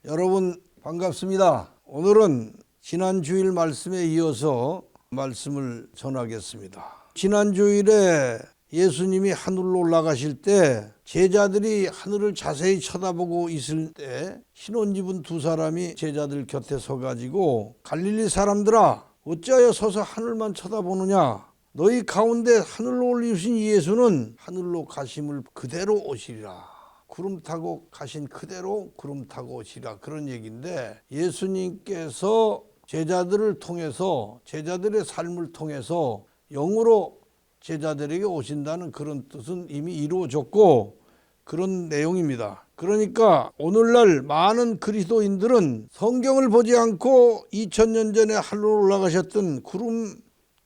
여러분 반갑습니다. 오늘은 지난 주일 말씀에 이어서 말씀을 전하겠습니다. 지난 주일에 예수님이 하늘로 올라가실 때 제자들이 하늘을 자세히 쳐다보고 있을 때 흰 옷 입은 두 사람이 제자들 곁에 서가지고 갈릴리 사람들아 어찌하여 서서 하늘만 쳐다보느냐, 너희 가운데 하늘로 올리신 예수는 하늘로 가심을 그대로 오시리라. 구름 타고 가신 그대로 구름 타고 오시라, 그런 얘기인데, 예수님께서 제자들을 통해서, 제자들의 삶을 통해서 영으로 제자들에게 오신다는 그런 뜻은 이미 이루어졌고 그런 내용입니다. 그러니까 오늘날 많은 그리스도인들은 성경을 보지 않고 2000년 전에 하늘로 올라가셨던 구름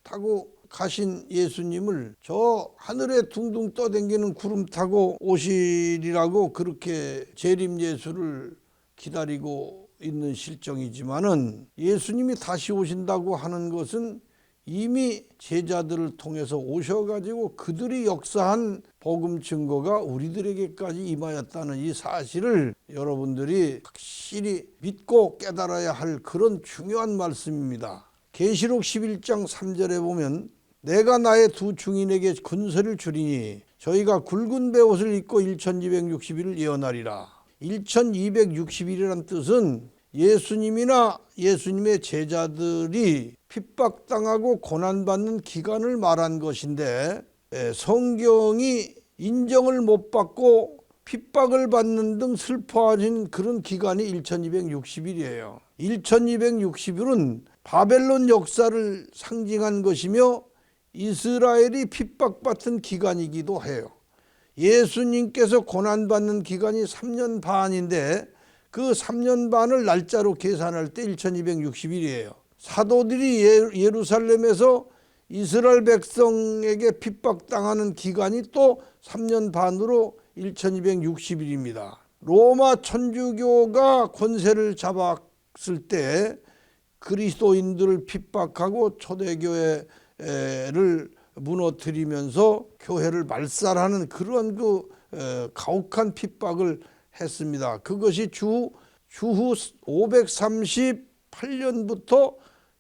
타고 가신 예수님을 저 하늘에 둥둥 떠다니는 구름 타고 오시리라고 그렇게 재림 예수를 기다리고 있는 실정이지만은, 예수님이 다시 오신다고 하는 것은 이미 제자들을 통해서 오셔가지고 그들이 역사한 복음 증거가 우리들에게까지 임하였다는 이 사실을 여러분들이 확실히 믿고 깨달아야 할 그런 중요한 말씀입니다. 계시록 11장 3절에 보면 내가 나의 두 증인에게 근세를 주리니 저희가 굵은 베옷을 입고 1260일을 예언하리라. 1260일이란 뜻은 예수님이나 예수님의 제자들이 핍박당하고 고난받는 기간을 말한 것인데, 성경이 인정을 못 받고 핍박을 받는 등 슬퍼하는 그런 기간이 1260일이에요. 1260일은 바벨론 역사를 상징한 것이며 이스라엘이 핍박받은 기간이기도 해요. 예수님께서 고난받는 기간이 3년 반인데 그 3년 반을 날짜로 계산할 때 1260일이에요. 사도들이 예루살렘에서 이스라엘 백성에게 핍박당하는 기간이 또 3년 반으로 1260일입니다. 로마 천주교가 권세를 잡았을 때 그리스도인들을 핍박하고 초대교회를 무너뜨리면서 교회를 말살하는 그런 가혹한 핍박을 했습니다. 그것이 주후 538년부터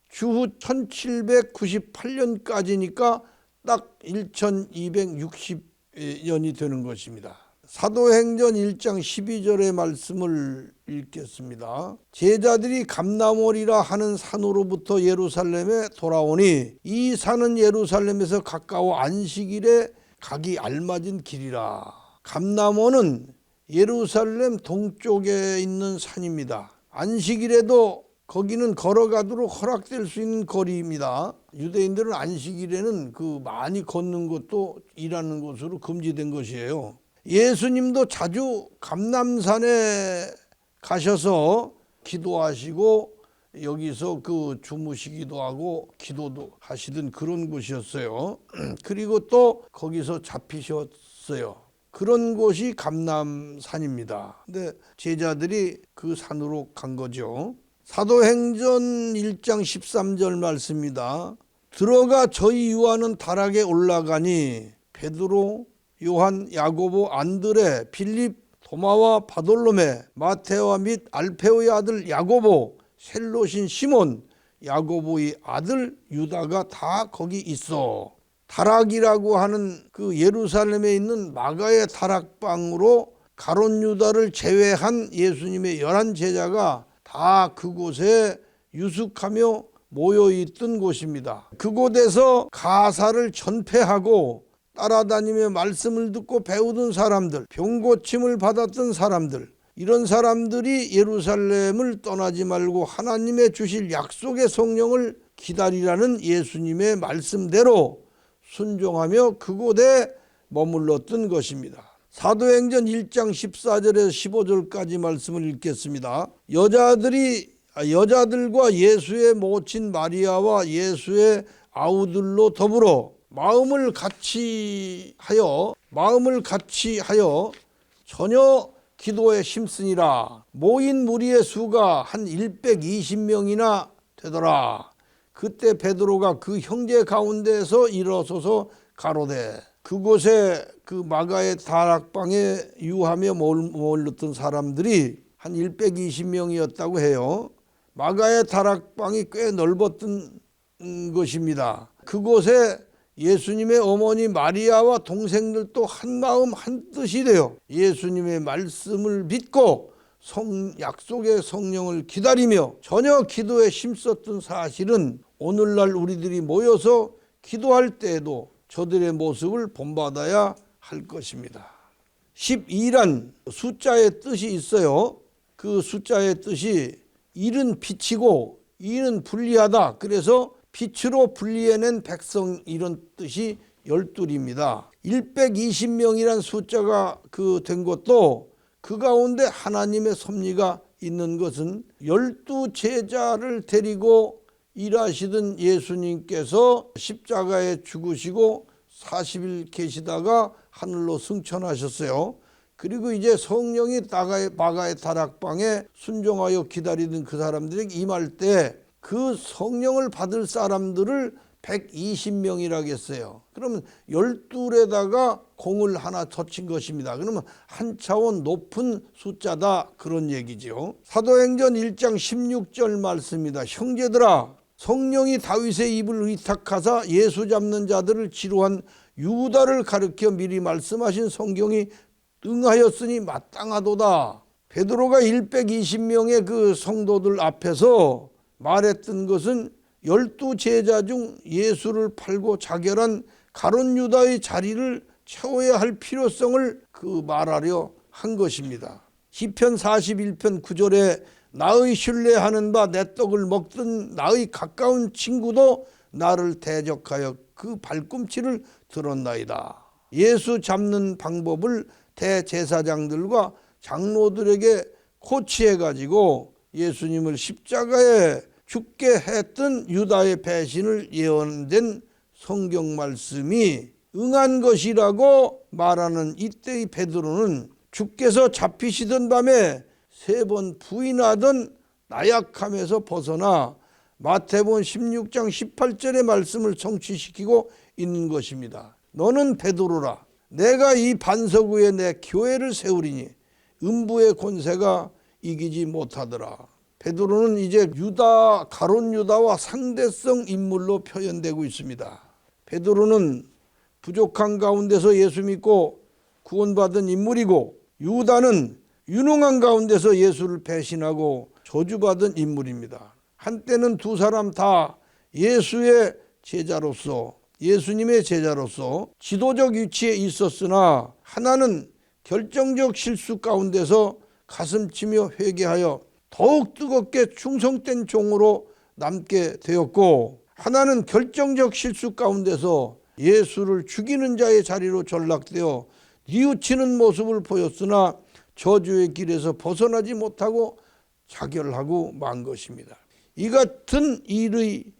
주후 1798년까지니까 딱 1260년이 되는 것입니다. 사도행전 1장 12절의 말씀을 읽겠습니다. 제자들이 감람원이라 하는 산으로부터 예루살렘에 돌아오니 이 산은 예루살렘에서 가까워 안식일에 가기 알맞은 길이라. 감람원은 예루살렘 동쪽에 있는 산입니다. 안식일에도 거기는 걸어가도록 허락될 수 있는 거리입니다. 유대인들은 안식일에는 많이 걷는 것도 일하는 것으로 금지된 것이에요. 예수님도 자주 감람산에 가셔서 기도하시고 여기서 주무시기도 하고 기도도 하시던 그런 곳이었어요. 그리고 또 거기서 잡히셨어요. 그런 곳이 감람산입니다. 근데 제자들이 그 산으로 간 거죠. 사도행전 1장 13절 말씀입니다. 들어가 저희 유하는 다락에 올라가니 베드로, 요한, 야고보, 안드레, 빌립, 도마와 바돌로메, 마테와 및 알페오의 아들 야고보, 셀롯인 시몬, 야고보의 아들 유다가 다 거기 있어. 다락이라고 하는 그 예루살렘에 있는 마가의 다락방으로 가룟 유다를 제외한 예수님의 11 제자가 다 그곳에 유숙하며 모여있던 곳입니다. 그곳에서 가사를 전폐하고 따라다니며 말씀을 듣고 배우던 사람들, 병고침을 받았던 사람들, 이런 사람들이 예루살렘을 떠나지 말고 하나님의 주실 약속의 성령을 기다리라는 예수님의 말씀대로 순종하며 그곳에 머물렀던 것입니다. 사도행전 1장 14절에서 15절까지 말씀을 읽겠습니다. 여자들과 예수의 모친 마리아와 예수의 아우들로 더불어 마음을 같이 하여 전혀 기도에 힘쓰니라. 모인 무리의 수가 한 120명이나 되더라. 그때 베드로가 그 형제 가운데에서 일어서서 가로되, 그곳에 그 마가의 다락방에 유하며 머물렀던 사람들이 한 120명이었다고 해요. 마가의 다락방이 꽤 넓었던 것입니다. 그곳에 예수님의 어머니 마리아와 동생들도 한마음 한뜻이 되어 예수님의 말씀을 믿고 약속의 성령을 기다리며 전혀 기도에 힘썼던 사실은 오늘날 우리들이 모여서 기도할 때에도 저들의 모습을 본받아야 할 것입니다. 12란 숫자의 뜻이 있어요. 그 숫자의 뜻이 1은 빛이고 2는 분리하다. 그래서 빛으로 분리해낸 백성, 이런 뜻이 12입니다. 120명이란 숫자가 된 것도 그 가운데 하나님의 섭리가 있는 것은 12제자를 데리고 일하시던 예수님께서 십자가에 죽으시고 40일 계시다가 하늘로 승천하셨어요. 그리고 이제 성령이 마가의 다락방에 순종하여 기다리던 그 사람들에게 임할 때 그 성령을 받을 사람들을 120명이라고 했어요. 그러면 12에다가 공을 하나 덧친 것입니다. 그러면 한 차원 높은 숫자다, 그런 얘기죠. 사도행전 1장 16절 말씀입니다. 형제들아, 성령이 다윗의 입을 의탁하사 예수 잡는 자들을 지루한 유다를 가르쳐 미리 말씀하신 성경이 응하였으니 마땅하도다. 베드로가 120명의 그 성도들 앞에서 말했던 것은 12제자 중 예수를 팔고 자결한 가룟 유다의 자리를 채워야 할 필요성을 말하려 한 것입니다. 시편 41편 9절에 나의 신뢰하는 바 내 떡을 먹던 나의 가까운 친구도 나를 대적하여 그 발꿈치를 들었나이다. 예수 잡는 방법을 대제사장들과 장로들에게 코치해가지고 예수님을 십자가에 죽게 했던 유다의 배신을 예언된 성경 말씀이 응한 것이라고 말하는 이때의 베드로는 주께서 잡히시던 밤에 3번 부인하던 나약함에서 벗어나 마태복음 16장 18절의 말씀을 성취시키고 있는 것입니다. 너는 베드로라. 내가 이 반석 위에 내 교회를 세우리니 음부의 권세가 이기지 못하더라. 베드로는 이제 가룟 유다와 상대성 인물로 표현되고 있습니다. 베드로는 부족한 가운데서 예수 믿고 구원받은 인물이고, 유다는 유능한 가운데서 예수를 배신하고 저주받은 인물입니다. 한때는 두 사람 다 예수의 제자로서, 예수님의 제자로서 지도적 위치에 있었으나 하나는 결정적 실수 가운데서 가슴치며 회개하여 더욱 뜨겁게 충성된 종으로 남게 되었고, 하나는 결정적 실수 가운데서 예수를 죽이는 자의 자리로 전락되어 뉘우치는 모습을 보였으나 저주의 길에서 벗어나지 못하고 자결하고 만 것입니다. 이 같은 일이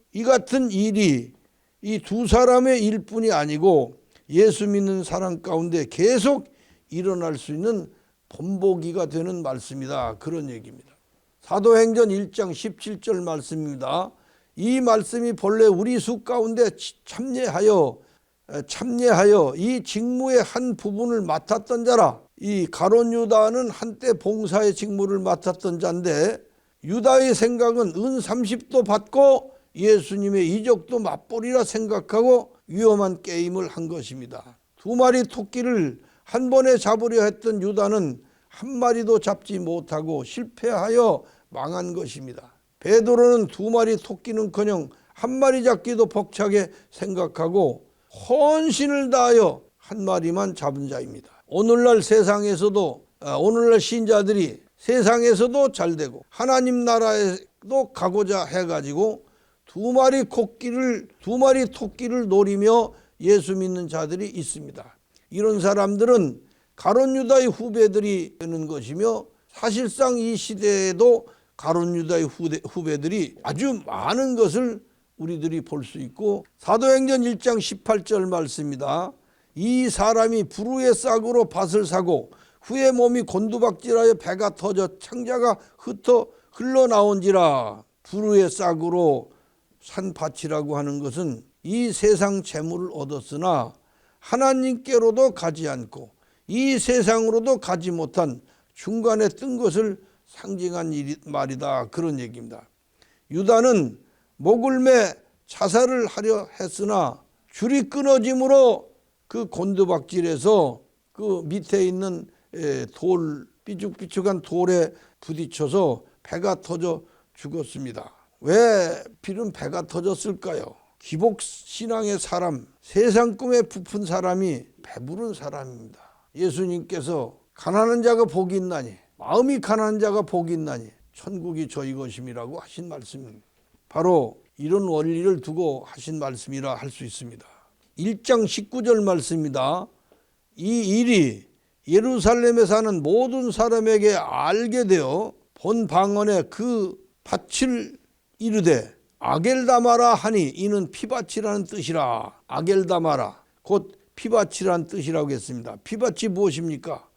이 두 사람의 일뿐이 아니고 예수 믿는 사람 가운데 계속 일어날 수 있는 본보기가 되는 말씀이다, 그런 얘기입니다. 사도행전 1장 17절 말씀입니다. 이 말씀이 본래 우리 수 가운데 참여하여 이 직무의 한 부분을 맡았던 자라. 이 가룟 유다는 한때 봉사의 직무를 맡았던 자인데, 유다의 생각은 은 30도 받고 예수님의 이적도 맛보리라 생각하고 위험한 게임을 한 것입니다. 2마리 토끼를 한 번에 잡으려 했던 유다는 한 마리도 잡지 못하고 실패하여 망한 것입니다. 베드로는 2마리 토끼는커녕 한 마리 잡기도 벅차게 생각하고 헌신을 다하여 한 마리만 잡은 자입니다. 오늘날 신자들이 세상에서도 잘되고 하나님 나라에도 가고자 해가지고 2마리 토끼를 노리며 예수 믿는 자들이 있습니다. 이런 사람들은 가룟 유다의 후배들이 되는 것이며, 사실상 이 시대에도 가룟 유다의 후배들이 아주 많은 것을 우리들이 볼 수 있고, 사도행전 1장 18절 말씀입니다. 이 사람이 불후의 싹으로 밭을 사고 후에 몸이 곤두박질하여 배가 터져 창자가 흩어 흘러나온지라. 불후의 싹으로 산 밭이라고 하는 것은 이 세상 재물을 얻었으나 하나님께로도 가지 않고 이 세상으로도 가지 못한 중간에 뜬 것을 상징한 말이다. 그런 얘기입니다. 유다는 목을 매 자살을 하려 했으나 줄이 끊어짐으로 그 곤두박질에서 그 밑에 있는 돌, 삐죽삐죽한 돌에 부딪혀서 배가 터져 죽었습니다. 왜 필은 배가 터졌을까요? 기복신앙의 사람, 세상 꿈에 부푼 사람이 배부른 사람입니다. 예수님께서 가난한 자가 복이 있나니, 마음이 가난한 자가 복이 있나니 천국이 저희 것임이라고 하신 말씀입니다. 바로 이런 원리를 두고 하신 말씀이라 할 수 있습니다. 1장 19절 말씀입니다. 이 일이 예루살렘에 사는 모든 사람에게 알게 되어 본 방언에 그 밭을 이르되 아겔다마라 하니 이는 피밭이라는 뜻이라. 아겔다마라 곧 피밭이라는 뜻이라고 했습니다. 피밭이 무엇입니까?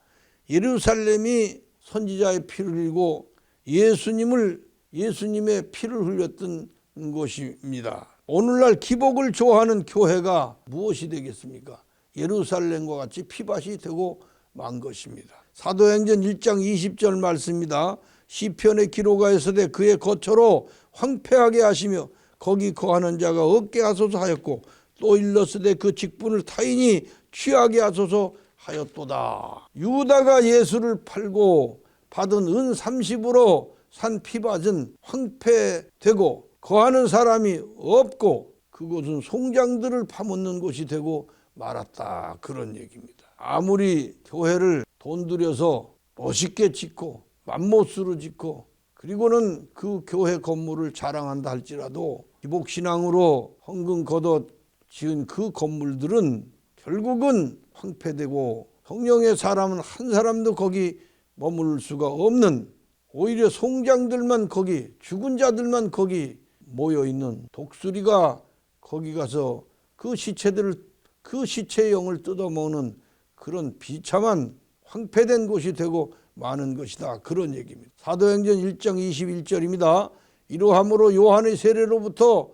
예루살렘이 선지자의 피를 흘리고 예수님의 피를 흘렸던 곳입니다. 오늘날 기복을 좋아하는 교회가 무엇이 되겠습니까? 예루살렘과 같이 피밭이 되고 만 것입니다. 사도행전 1장 20절 말씀입니다. 시편의 기록하였으되 그의 거처로 황폐하게 하시며 거기 거하는 자가 없게 하소서 하였고 또 일렀으되 그 직분을 타인이 취하게 하소서 하였도다. 유다가 예수를 팔고 받은 은 30으로 산 피밭은 황폐되고 거하는 사람이 없고 그곳은 송장들을 파묻는 곳이 되고 말았다. 그런 얘기입니다. 아무리 교회를 돈 들여서 멋있게 짓고 맘못으로 짓고 그리고는 그 교회 건물을 자랑한다 할지라도 기복신앙으로 헌금 걷어 지은 그 건물들은 결국은 황폐되고 성령의 사람은 한 사람도 거기 머물 수가 없는, 오히려 송장들만 거기, 죽은 자들만 거기 모여있는, 독수리가 거기 가서 그 시체의 영을 뜯어먹는 그런 비참한 황폐된 곳이 되고 많은 것이다. 그런 얘기입니다. 사도행전 1장 21절입니다. 이러함으로 요한의 세례로부터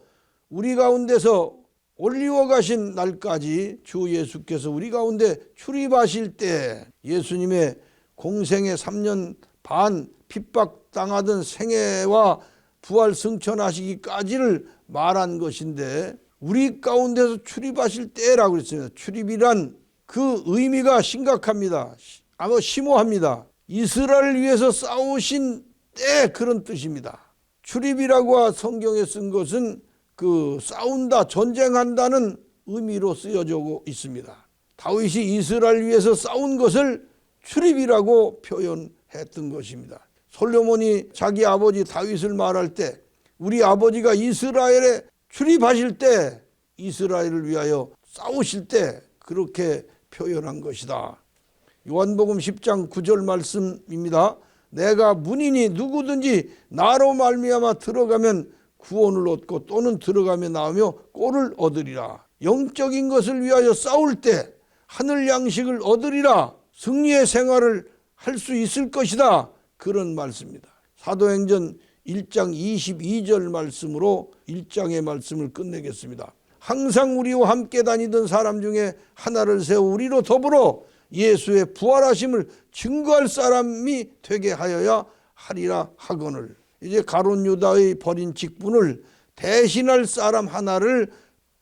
우리 가운데서 올리워 가신 날까지 주 예수께서 우리 가운데 출입하실 때 예수님의 공생의 3년 반 핍박당하던 생애와 부활 승천하시기까지를 말한 것인데 우리 가운데서 출입하실 때라고 그랬습니다. 출입이란 그 의미가 심각합니다. 아마 심오합니다. 이스라엘을 위해서 싸우신 때 그런 뜻입니다. 출입이라고 성경에 쓴 것은 그 싸운다, 전쟁한다는 의미로 쓰여져 있습니다. 다윗이 이스라엘을 위해서 싸운 것을 출입이라고 표현했던 것입니다. 솔로몬이 자기 아버지 다윗을 말할 때 우리 아버지가 이스라엘에 출입하실 때, 이스라엘을 위하여 싸우실 때 그렇게 표현한 것이다. 요한복음 10장 9절 말씀입니다. 내가 문이니 누구든지 나로 말미암아 들어가면 구원을 얻고 또는 들어가며 나오며 꼴을 얻으리라. 영적인 것을 위하여 싸울 때 하늘 양식을 얻으리라. 승리의 생활을 할 수 있을 것이다. 그런 말씀입니다. 사도행전 1장 22절 말씀으로 1장의 말씀을 끝내겠습니다. 항상 우리와 함께 다니던 사람 중에 하나를 세워 우리로 더불어 예수의 부활하심을 증거할 사람이 되게 하여야 하리라 하거늘. 이제 가룟 유다의 버린 직분을 대신할 사람 하나를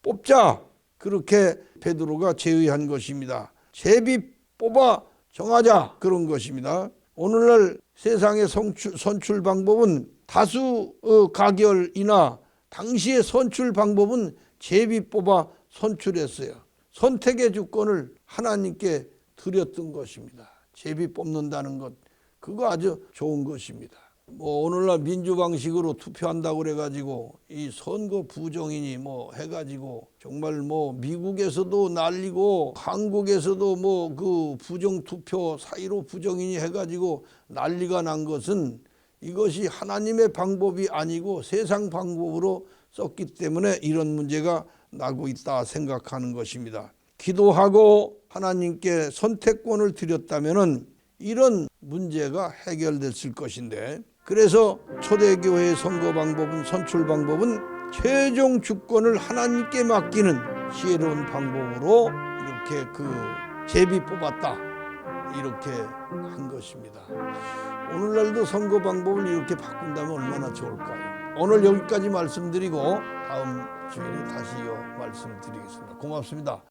뽑자. 그렇게 베드로가 제의한 것입니다. 제비 뽑아 정하자. 그런 것입니다. 오늘날 세상의 선출 방법은 다수 가결이나 당시의 선출 방법은 제비 뽑아 선출했어요. 선택의 주권을 하나님께 드렸던 것입니다. 제비 뽑는다는 것, 그거 아주 좋은 것입니다. 오늘날 민주 방식으로 투표한다고 그래가지고 이 선거 부정이니 해가지고 정말 미국에서도 난리고 한국에서도 그 부정 투표 사이로 부정이니 해가지고 난리가 난 것은 이것이 하나님의 방법이 아니고 세상 방법으로 썼기 때문에 이런 문제가 나고 있다 생각하는 것입니다. 기도하고 하나님께 선택권을 드렸다면은 이런 문제가 해결됐을 것인데, 그래서 초대교회의 선거 방법은, 선출 방법은 최종 주권을 하나님께 맡기는 지혜로운 방법으로 이렇게 제비 뽑았다 이렇게 한 것입니다. 오늘날도 선거 방법을 이렇게 바꾼다면 얼마나 좋을까요? 오늘 여기까지 말씀드리고 다음 주일에 다시 말씀드리겠습니다. 고맙습니다.